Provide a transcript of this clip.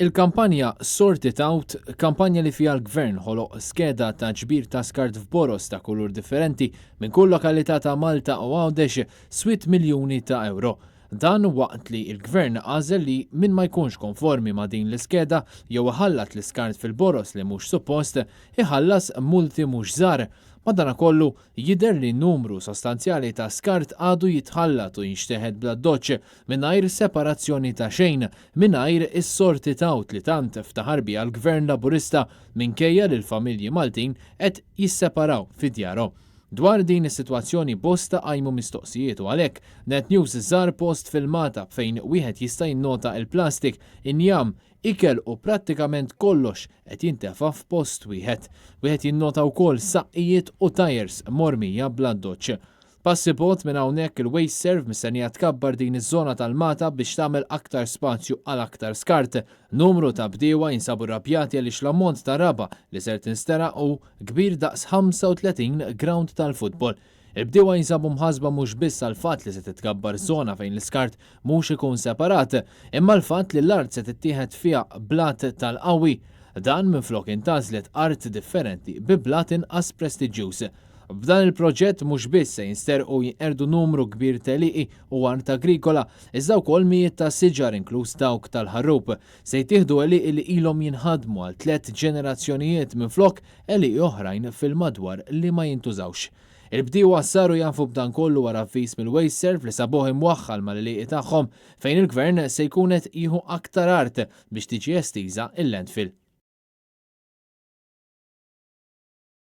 Il-kampanja Sort It Out, kampanja li fiha l-Gvern ħoloq skeda ta' ġbir ta' skart f'boros ta' kulur differenti minn kull lokalità ta' Malta u Għawdex swit miljuni ta' euro. Dan waqt li l-Gvern għażel li min ma jkunx konformi ma' din l-iskeda jew iħallat l-iskart fil-boros li mhux suppost iħallas multi mhux żgħar. Madankollu jidher li numru sostanzjali ta' skart għadu jitħallat u jinxteħed bla doċċ mingħajr separazzjoni ta' xejn, mingħajr is-Sort It Out li tant ftaħar biha l-Gvern Laburista minkejja li l-familji Maltin qed jisseparaw fid-djarhom. Dwar din is-sitwazzjoni bosta qajmu mistoqsijiet u għalhekk Net News żar post filmata fejn wieħed jista' jinnota l-plastik, injam, ikel u prattikament kollox qed jintefa' f'post wieħed. Wieħed jinnota wkoll saqqijiet u tajers mormija bla doċċ. Passipot minn hawnhekk il-Waste Serve mistennija tkabbar din iż-żona tal-Mata biex tagħmel aktar spazju għal aktar skart. Numru ta' bdiewa jinsabu rrabjati għaliex l-ammont ta' raba li ser tinstera u kbir daqs 35 ground tal-futbol. Il-bdiewa jinsabu mħasba mhux biss għal fatt li se titkabbar żona fejn l-iskart mhux ikun separat, imma l-fatt li l-art se tittieħed fiha blat tal-qawwi. Dan minflok intażlet art differenti bi blat inqas prestiġjuż. B'dan il-proġett mhux biss se jinsterqu jinqerdu numru kbir teliqi u art agrikola, iżda wkoll mijiet ta' siġar inkluż dawk tal-ħarrub se jtieħdu eliqi li ilhom jinħadmu għal 3 ġenerazzjonijiet minflok eliqi oħrajn fil-madwar li ma jintużawx. Il-bdiewa saru jafu b'dan kollu wara avviż mill-Waste Serve li sabuh imwaħħal mal-eliqi tagħhom fejn il-Gvern se jkun qed jieħu aktar art biex tiġi estiża il-landfill.